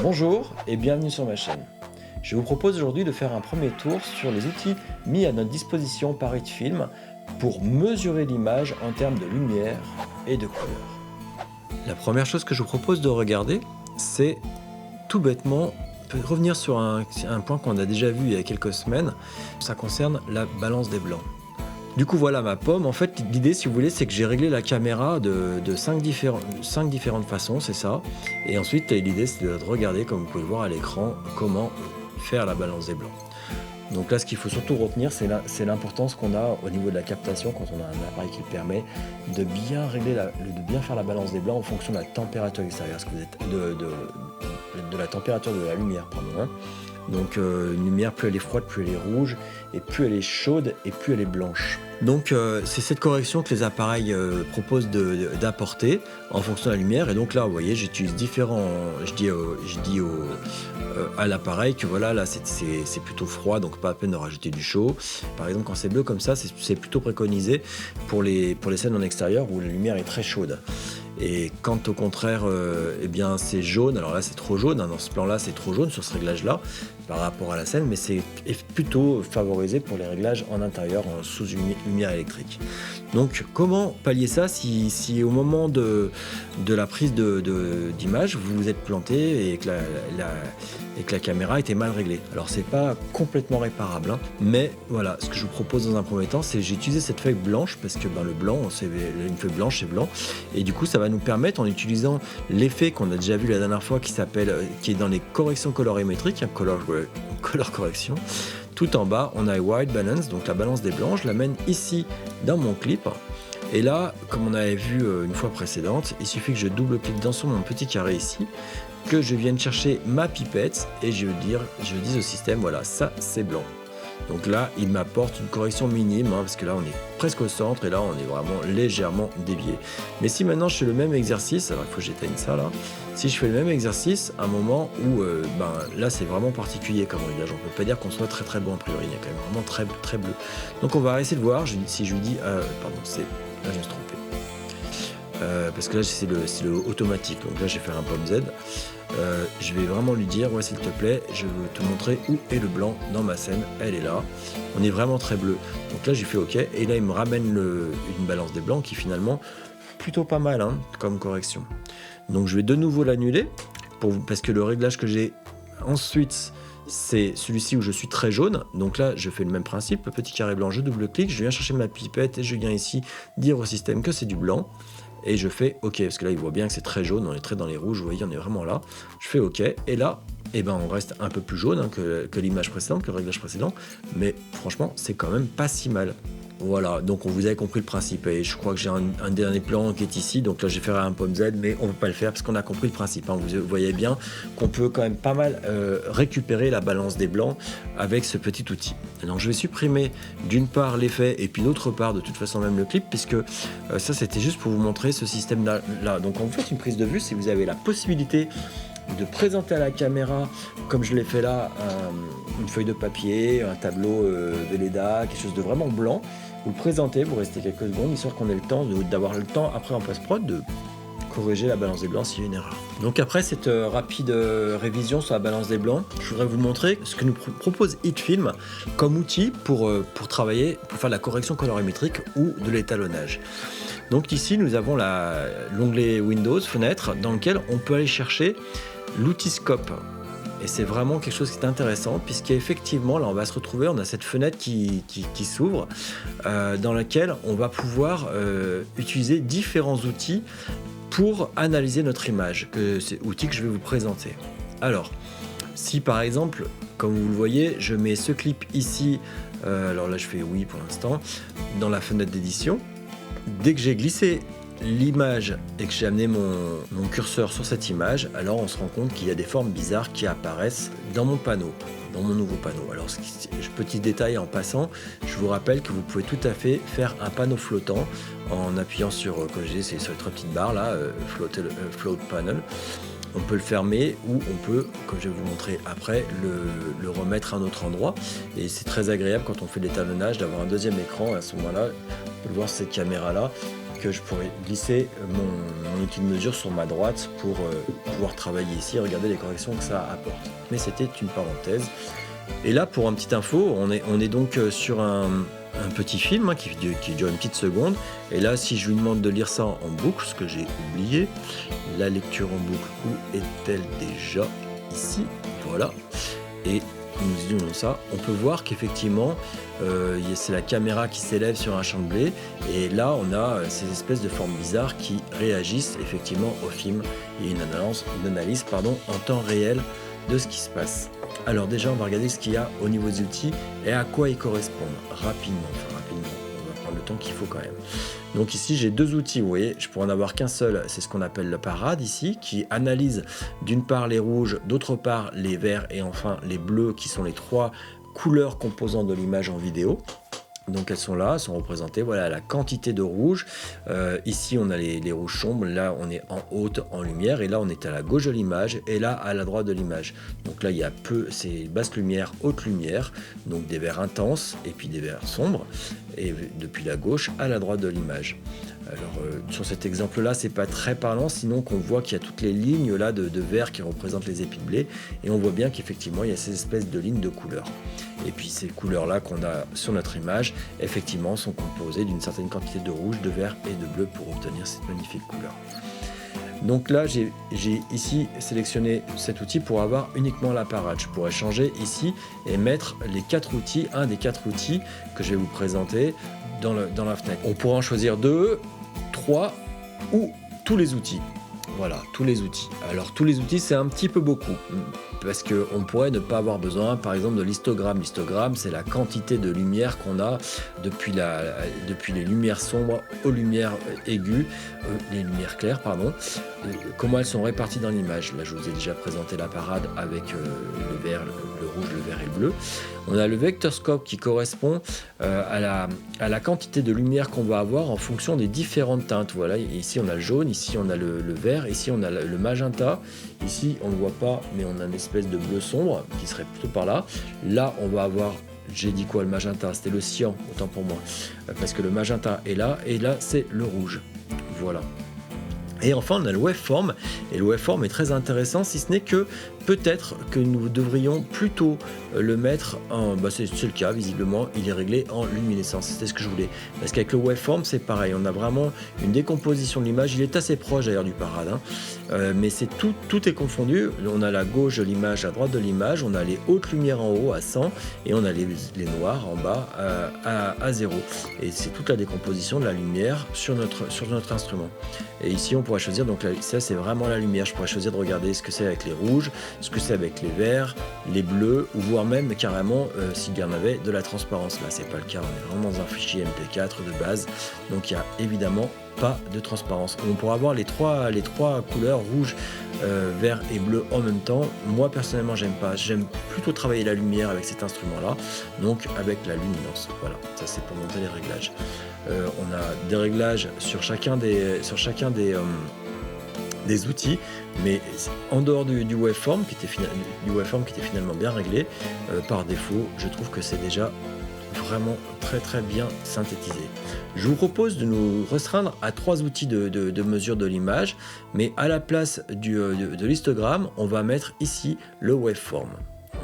Bonjour et bienvenue sur ma chaîne. Je vous propose aujourd'hui de faire un premier tour sur les outils mis à notre disposition par HitFilm pour mesurer l'image en termes de lumière et de couleur. La première chose que je vous propose de regarder, c'est tout bêtement revenir sur un point qu'on a déjà vu il y a quelques semaines. Ça concerne la balance des blancs. Du coup voilà ma pomme. En fait l'idée, si vous voulez, c'est que j'ai réglé la caméra de 5 différentes façons, c'est ça. Et ensuite l'idée, c'est de regarder, comme vous pouvez le voir à l'écran, comment faire la balance des blancs. Donc là, ce qu'il faut surtout retenir, c'est l'importance qu'on a au niveau de la captation quand on a un appareil qui permet de bien régler, de bien faire la balance des blancs en fonction de la température extérieure, de la température de la lumière, pardon, hein. Donc une lumière, plus elle est froide, plus elle est rouge, et plus elle est chaude, et plus elle est blanche. Donc c'est cette correction que les appareils proposent d'apporter en fonction de la lumière. Et donc là, vous voyez, j'utilise différents. Je dis à l'appareil que voilà, là c'est plutôt froid, donc pas à peine de rajouter du chaud. Par exemple, quand c'est bleu comme ça, c'est plutôt préconisé pour les scènes en extérieur où la lumière est très chaude. Et quand au contraire, eh bien c'est jaune, alors là c'est trop jaune, hein, dans ce plan-là c'est trop jaune sur ce réglage-là par rapport à la scène, mais c'est plutôt favorisé pour les réglages en intérieur sous une lumière électrique. Donc comment pallier ça si au moment de la prise d'image vous vous êtes planté et que la caméra était mal réglée. Alors c'est pas complètement réparable, hein, mais voilà, ce que je vous propose dans un premier temps, c'est j'ai utilisé cette feuille blanche parce que le blanc, c'est une feuille blanche, c'est blanc, et du coup ça va nous permettre, en utilisant l'effet qu'on a déjà vu la dernière fois qui est dans les corrections colorimétriques, color correction. Tout en bas, on a white balance, donc la balance des blancs. Je l'amène ici dans mon clip. Et là, comme on avait vu une fois précédente, il suffit que je double-clique sur mon petit carré ici, que je vienne chercher ma pipette et je dis au système, voilà, ça c'est blanc. Donc là, il m'apporte une correction minime, hein, parce que là, on est presque au centre et là, on est vraiment légèrement dévié. Mais si maintenant je fais le même exercice, alors il faut que j'éteigne ça là, si je fais le même exercice, à un moment où, là, c'est vraiment particulier comme réglage, on peut pas dire qu'on soit très très bon a priori, il y a quand même vraiment très très bleu. Donc on va essayer de voir, si je lui dis, pardon, là je me suis trompé. Parce que là c'est le automatique, donc là je vais faire un pomme Z. Je vais vraiment lui dire, ouais, s'il te plaît, je veux te montrer où est le blanc dans ma scène, elle est là, on est vraiment très bleu. Donc là j'ai fait OK, et là il me ramène une balance des blancs qui finalement plutôt pas mal, hein, comme correction. Donc je vais de nouveau l'annuler parce que le réglage que j'ai ensuite, c'est celui-ci où je suis très jaune. Donc là je fais le même principe, le petit carré blanc, je double-clique, je viens chercher ma pipette et je viens ici dire au système que c'est du blanc. Et je fais OK, parce que là il voit bien que c'est très jaune, on est très dans les rouges, vous voyez, on est vraiment là. Je fais OK, et là, on reste un peu plus jaune, hein, que l'image précédente, que le réglage précédent, mais franchement, c'est quand même pas si mal. Voilà, donc vous avez compris le principe, et je crois que j'ai un dernier plan qui est ici, donc là je vais faire un pomme Z, mais on ne peut pas le faire parce qu'on a compris le principe, hein. Vous voyez bien qu'on peut quand même pas mal récupérer la balance des blancs avec ce petit outil. Donc je vais supprimer d'une part l'effet et puis d'autre part de toute façon même le clip, puisque ça c'était juste pour vous montrer ce système là. Donc quand vous faites une prise de vue, si vous avez la possibilité de présenter à la caméra, comme je l'ai fait là, une feuille de papier, un tableau Velleda, quelque chose de vraiment blanc, vous le présentez, vous restez quelques secondes, histoire qu'on ait le temps d'avoir le temps après en post-prod de corriger la balance des blancs s'il y a une erreur. Donc après cette rapide révision sur la balance des blancs, je voudrais vous montrer ce que nous propose HitFilm comme outil pour travailler, pour faire de la correction colorimétrique ou de l'étalonnage. Donc ici nous avons l'onglet Windows, fenêtre, dans lequel on peut aller chercher l'outil Scope. Et c'est vraiment quelque chose qui est intéressant, puisqu'effectivement là on va se retrouver, on a cette fenêtre qui s'ouvre, dans laquelle on va pouvoir utiliser différents outils pour analyser notre image, c'est l'outil que je vais vous présenter. Alors, si par exemple, comme vous le voyez, je mets ce clip ici, alors là je fais oui pour l'instant, dans la fenêtre d'édition, dès que j'ai glissé l'image et que j'ai amené mon curseur sur cette image, alors on se rend compte qu'il y a des formes bizarres qui apparaissent dans mon panneau, dans mon nouveau panneau. Alors petit détail en passant, je vous rappelle que vous pouvez tout à fait faire un panneau flottant en appuyant sur, comme je dis, c'est sur les trois petites barres là, float panel. On peut le fermer ou on peut, comme je vais vous montrer après, le remettre à un autre endroit. Et c'est très agréable quand on fait l'étalonnage d'avoir un deuxième écran. À ce moment-là, on peut le voir sur cette caméra-là. que je pourrais glisser mon outil de mesure sur ma droite pour pouvoir travailler ici et regarder les corrections que ça apporte. Mais c'était une parenthèse. Et là, pour une petite info, on est donc sur un petit film qui dure une petite seconde. Et là, si je lui demande de lire ça en boucle, ce que j'ai oublié, la lecture en boucle, où est-elle déjà? Ici, voilà. Et nous utilisons ça, on peut voir qu'effectivement, c'est la caméra qui s'élève sur un champ de blé. Et là, on a ces espèces de formes bizarres qui réagissent effectivement au film. Il y a une analyse en temps réel de ce qui se passe. Alors déjà, on va regarder ce qu'il y a au niveau des outils et à quoi ils correspondent rapidement. On va prendre le temps qu'il faut quand même. Donc ici, j'ai deux outils, vous voyez, je pourrais en avoir qu'un seul, c'est ce qu'on appelle le parade ici, qui analyse d'une part les rouges, d'autre part les verts et enfin les bleus, qui sont les trois couleurs composantes de l'image en vidéo. Donc elles sont là, elles sont représentées, voilà la quantité de rouge. Ici on a les rouges sombres, là on est en haute, en lumière, et là on est à la gauche de l'image, et là à la droite de l'image. Donc là il y a c'est basse lumière, haute lumière, donc des verts intenses et puis des verts sombres, et depuis la gauche à la droite de l'image. Alors sur cet exemple là c'est pas très parlant, sinon qu'on voit qu'il y a toutes les lignes là de vert qui représentent les épis de blé, et on voit bien qu'effectivement il y a ces espèces de lignes de couleurs. Et puis ces couleurs là qu'on a sur notre image effectivement sont composées d'une certaine quantité de rouge, de vert et de bleu pour obtenir cette magnifique couleur. Donc là j'ai ici sélectionné cet outil pour avoir uniquement la parade. Je pourrais changer ici et mettre les quatre outils, un des quatre outils que je vais vous présenter dans la fenêtre. On pourra en choisir 2, 3 ou tous les outils. Voilà, tous les outils. Alors tous les outils c'est un petit peu beaucoup, parce qu'on pourrait ne pas avoir besoin par exemple de l'histogramme. L'histogramme c'est la quantité de lumière qu'on a depuis les lumières sombres aux lumières aiguës, les lumières claires pardon, comment elles sont réparties dans l'image. Là je vous ai déjà présenté la parade avec le vert, le rouge, le vert et le bleu. On a le vectorscope qui correspond à la quantité de lumière qu'on va avoir en fonction des différentes teintes. Voilà, ici on a le jaune, ici on a le vert, ici on a le magenta, ici on ne le voit pas mais on a une espèce de bleu sombre qui serait plutôt par là. Là on va avoir, j'ai dit quoi, le magenta, c'était le cyan, autant pour moi, parce que le magenta est là, et là c'est le rouge. Voilà. Et enfin on a le waveform, et le waveform est très intéressant, si ce n'est que peut-être que nous devrions plutôt le mettre en... c'est le cas, visiblement, il est réglé en luminescence. C'était ce que je voulais. Parce qu'avec le waveform, c'est pareil. On a vraiment une décomposition de l'image. Il est assez proche d'ailleurs du parade. Mais c'est tout est confondu. On a la gauche de l'image, la droite de l'image. On a les hautes lumières en haut à 100. Et on a les noirs en bas à 0. Et c'est toute la décomposition de la lumière sur notre instrument. Et ici, on pourrait choisir, donc là, ça c'est vraiment la lumière. Je pourrais choisir de regarder ce que c'est avec les rouges, ce que c'est avec les verts, les bleus, ou voire même carrément s'il y en avait de la transparence. Là c'est pas le cas, on est vraiment dans un fichier MP4 de base, donc il n'y a évidemment pas de transparence. On pourra avoir les trois couleurs rouge, vert et bleu en même temps. Moi personnellement j'aime pas, j'aime plutôt travailler la lumière avec cet instrument là, donc avec la luminance. Voilà, ça c'est pour monter les réglages. On a des réglages sur chacun des outils, mais en dehors du waveform qui était finalement bien réglé, par défaut, je trouve que c'est déjà vraiment très très bien synthétisé. Je vous propose de nous restreindre à 3 outils de mesure de l'image, mais à la place de l'histogramme, on va mettre ici le waveform.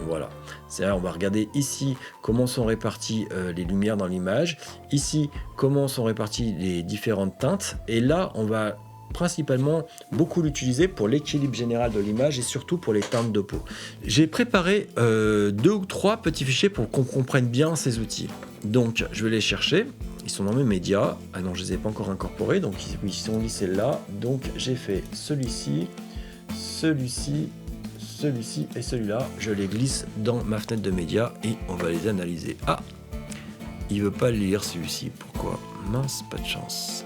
Voilà, c'est-à-dire on va regarder ici comment sont réparties les lumières dans l'image, ici comment sont réparties les différentes teintes, et là on va principalement beaucoup l'utiliser pour l'équilibre général de l'image et surtout pour les teintes de peau. J'ai préparé 2 ou 3 petits fichiers pour qu'on comprenne bien ces outils. Donc je vais les chercher, ils sont dans mes médias. Ah non, je les ai pas encore incorporés, donc ils sont glissés là. Donc j'ai fait celui-ci, celui-ci, celui-ci et celui-là. Je les glisse dans ma fenêtre de médias et on va les analyser. Ah, il veut pas lire celui-ci, pourquoi? Mince, pas de chance.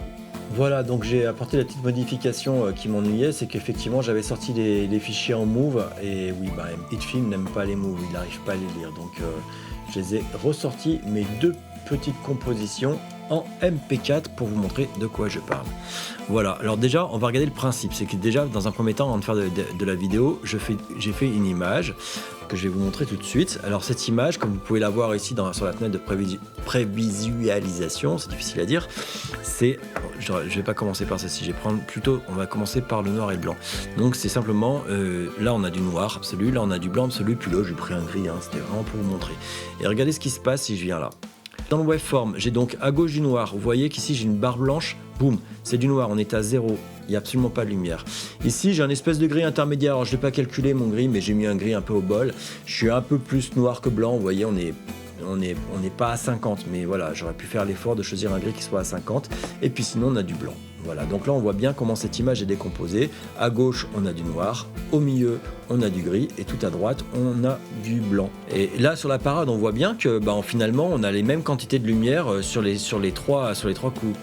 Voilà, donc j'ai apporté la petite modification qui m'ennuyait, c'est qu'effectivement j'avais sorti les fichiers en Move, et oui, HitFilm n'aime pas les Move, il n'arrive pas à les lire, donc je les ai ressortis, mes 2 petites compositions en MP4 pour vous montrer de quoi je parle. Voilà, alors déjà on va regarder le principe, c'est que déjà dans un premier temps, avant de faire de la vidéo, j'ai fait une image. que je vais vous montrer tout de suite. Alors cette image, comme vous pouvez la voir ici sur la fenêtre de prévisualisation, c'est difficile à dire, je vais pas commencer par ceci, on va commencer par le noir et le blanc. Donc c'est simplement, là on a du noir absolu, là on a du blanc absolu, puis là j'ai pris un gris, c'était vraiment pour vous montrer. Et regardez ce qui se passe si je viens là. Dans le waveform, j'ai donc à gauche du noir, vous voyez qu'ici j'ai une barre blanche, boum, c'est du noir, on est à 0, il n'y a absolument pas de lumière. Ici j'ai un espèce de gris intermédiaire, alors je ne l'ai pas calculé mon gris, mais j'ai mis un gris un peu au bol. Je suis un peu plus noir que blanc, vous voyez, on n'est pas à 50, mais voilà, j'aurais pu faire l'effort de choisir un gris qui soit à 50, et puis sinon on a du blanc. Voilà, donc là on voit bien comment cette image est décomposée. À gauche on a du noir, au milieu on a du gris et tout à droite on a du blanc. Et là sur la parade on voit bien que finalement on a les mêmes quantités de lumière sur les trois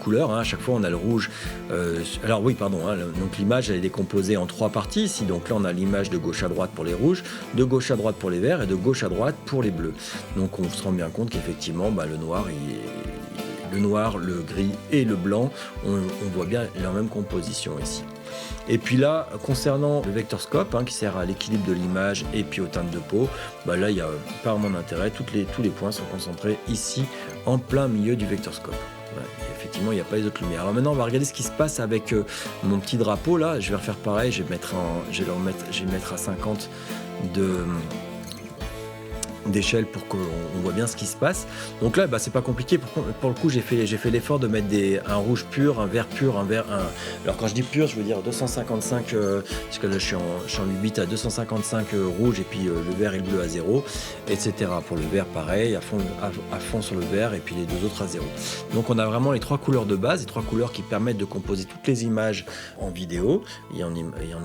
couleurs. À chaque fois on a le rouge. Donc l'image elle est décomposée en 3 parties ici. Donc là on a l'image de gauche à droite pour les rouges, de gauche à droite pour les verts et de gauche à droite pour les bleus. Donc on se rend bien compte qu'effectivement le noir, le gris et le blanc, on voit bien leur même composition ici. Et puis là, concernant le vectorscope, qui sert à l'équilibre de l'image et puis aux teintes de peau, là il n'y a pas vraiment d'intérêt, tous les points sont concentrés ici en plein milieu du vectorscope. Voilà, effectivement, il n'y a pas les autres lumières. Alors maintenant, on va regarder ce qui se passe avec mon petit drapeau là. Je vais refaire pareil, je vais mettre à 50 d'échelle pour qu'on voit bien ce qui se passe. Donc là c'est pas compliqué, pour le coup j'ai fait l'effort de mettre un rouge pur, un vert pur, alors quand je dis pur je veux dire 255 parce que là je suis en 8 bits à 255 rouge et puis le vert et le bleu à 0, etc. Pour le vert pareil, à fond sur le vert et puis les deux autres à 0. Donc on a vraiment les 3 couleurs de base, les 3 couleurs qui permettent de composer toutes les images en vidéo et en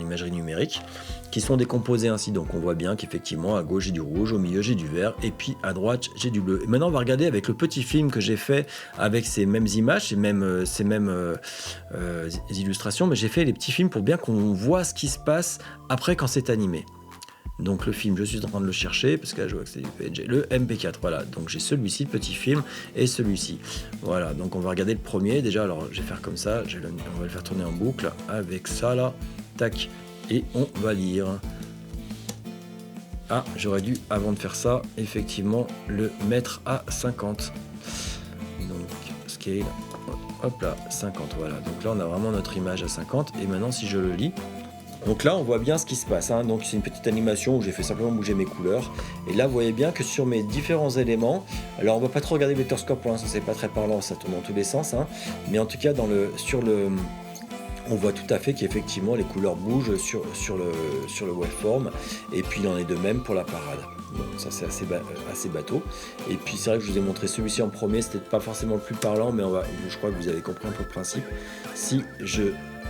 imagerie numérique, qui sont décomposées ainsi. Donc on voit bien qu'effectivement à gauche j'ai du rouge, au milieu j'ai du vert et puis à droite j'ai du bleu. Et maintenant on va regarder avec le petit film que j'ai fait avec ces mêmes images, ces mêmes illustrations, mais j'ai fait les petits films pour bien qu'on voit ce qui se passe après quand c'est animé. Donc le film, je suis en train de le chercher parce que là je vois que c'est du PNG, le MP4, voilà, donc j'ai celui-ci, le petit film, et celui-ci. Voilà, donc on va regarder le premier déjà. Alors je vais faire comme ça, on va le faire tourner en boucle avec ça là, tac, et on va lire. Ah, j'aurais dû, avant de faire ça, effectivement, le mettre à 50. Donc, scale, hop là, 50, voilà. Donc là, on a vraiment notre image à 50. Et maintenant, si je le lis, donc là, on voit bien ce qui se passe. Donc, c'est une petite animation où j'ai fait simplement bouger mes couleurs. Et là, vous voyez bien que sur mes différents éléments, alors on va pas trop regarder le vectorscope pour l'instant, c'est pas très parlant, ça tourne dans tous les sens. Mais en tout cas, on voit tout à fait qu'effectivement les couleurs bougent sur le waveform, et puis il en est de même pour la parade. Bon, ça c'est assez bateau. Et puis c'est vrai que je vous ai montré celui-ci en premier, c'était pas forcément le plus parlant, mais je crois que vous avez compris un peu le principe. Si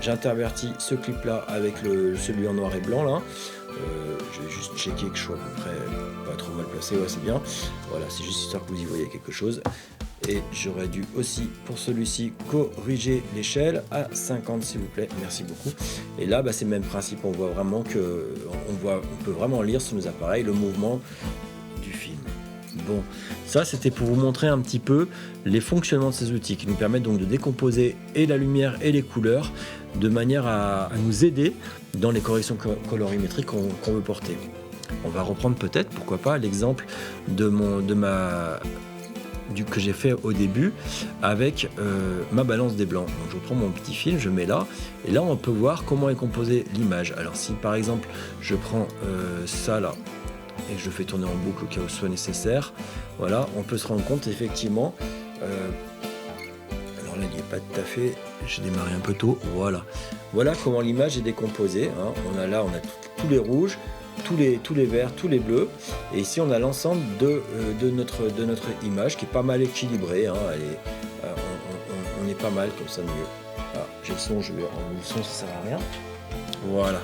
j'intervertis ce clip là avec celui en noir et blanc là, je vais juste checker que je sois à peu près pas trop mal placé, ouais c'est bien. Voilà, c'est juste histoire que vous y voyez quelque chose. Et j'aurais dû aussi pour celui-ci corriger l'échelle à 50 s'il vous plaît, merci beaucoup. Et là c'est le même principe, on voit vraiment on peut vraiment lire sur nos appareils le mouvement du film. Bon, ça c'était pour vous montrer un petit peu les fonctionnements de ces outils qui nous permettent donc de décomposer et la lumière et les couleurs de manière à nous aider dans les corrections colorimétriques qu'on veut porter. On va reprendre peut-être, pourquoi pas, l'exemple que j'ai fait au début avec ma balance des blancs. Donc je prends mon petit film, je mets là, et là on peut voir comment est composée l'image. Alors si par exemple je prends ça là et je fais tourner en boucle au cas où ce soit nécessaire, voilà, on peut se rendre compte effectivement. Alors là il n'y est pas tout à fait, j'ai démarré un peu tôt, voilà comment l'image est décomposée. On a tous les rouges, tous les verts, tous les bleus, et ici on a l'ensemble de notre image qui est pas mal équilibrée. On est pas mal comme ça mieux. J'ai le son, je vais enlever le son, ça sert à rien. Voilà.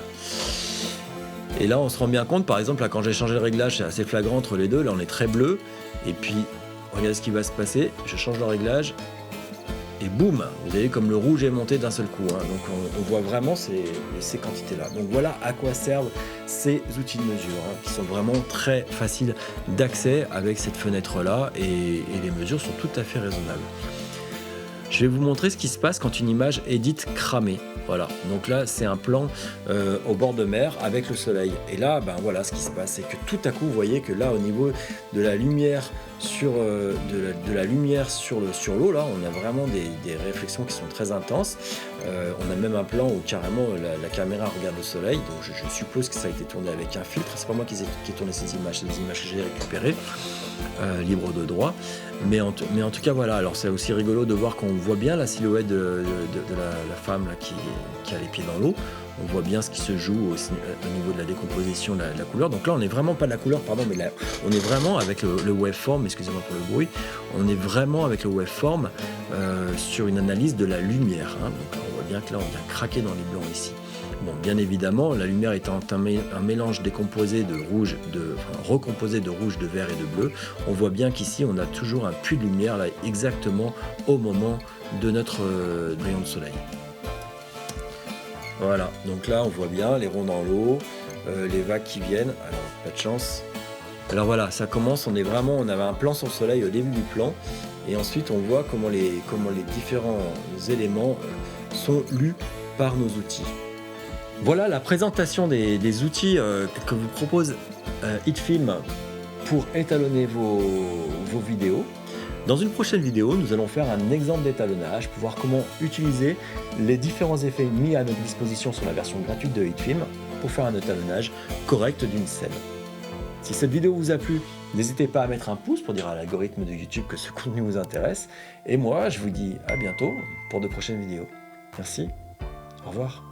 Et là on se rend bien compte, par exemple là, quand j'ai changé le réglage, c'est assez flagrant entre les deux. Là on est très bleu, et puis regardez ce qui va se passer, je change le réglage et boum, vous voyez comme le rouge est monté d'un seul coup. Donc on voit vraiment ces quantités là. Donc voilà à quoi servent ces outils de mesure qui sont vraiment très faciles d'accès avec cette fenêtre là, et les mesures sont tout à fait raisonnables. Je vais vous montrer ce qui se passe quand une image est dite cramée. Voilà, donc là c'est un plan au bord de mer avec le soleil. Et là, ben voilà, ce qui se passe, c'est que tout à coup, vous voyez que là, au niveau de la lumière sur sur l'eau, là, on a vraiment des réflexions qui sont très intenses. On a même un plan où carrément la caméra regarde le soleil. Donc je suppose que ça a été tourné avec un filtre. C'est pas moi qui ai tourné ces images, c'est des images que j'ai récupérées, libre de droit. Mais en tout cas, voilà. Alors c'est aussi rigolo de voir qu'on voit bien la silhouette de la femme là, qui a les pieds dans l'eau. On voit bien ce qui se joue au niveau de la décomposition de la couleur. Donc là, on n'est vraiment pas de la couleur, pardon, mais là, on est vraiment avec le waveform, excusez-moi pour le bruit, on est vraiment avec le waveform sur une analyse de la lumière. Hein. Donc là, on voit bien que là, on vient craquer dans les blancs ici. Bon, bien évidemment, la lumière étant un mélange décomposé de rouge, recomposé de rouge, de vert et de bleu, on voit bien qu'ici, on a toujours un puits de lumière là, exactement au moment de notre rayon de soleil. Voilà, donc là on voit bien les ronds dans l'eau, les vagues qui viennent, alors pas de chance. Alors voilà, ça commence, on avait un plan sur le soleil au début du plan, et ensuite on voit comment les différents éléments sont lus par nos outils. Voilà la présentation des outils que vous propose HitFilm pour étalonner vos vidéos. Dans une prochaine vidéo, nous allons faire un exemple d'étalonnage pour voir comment utiliser les différents effets mis à notre disposition sur la version gratuite de HitFilm pour faire un étalonnage correct d'une scène. Si cette vidéo vous a plu, n'hésitez pas à mettre un pouce pour dire à l'algorithme de YouTube que ce contenu vous intéresse. Et moi, je vous dis à bientôt pour de prochaines vidéos. Merci, au revoir.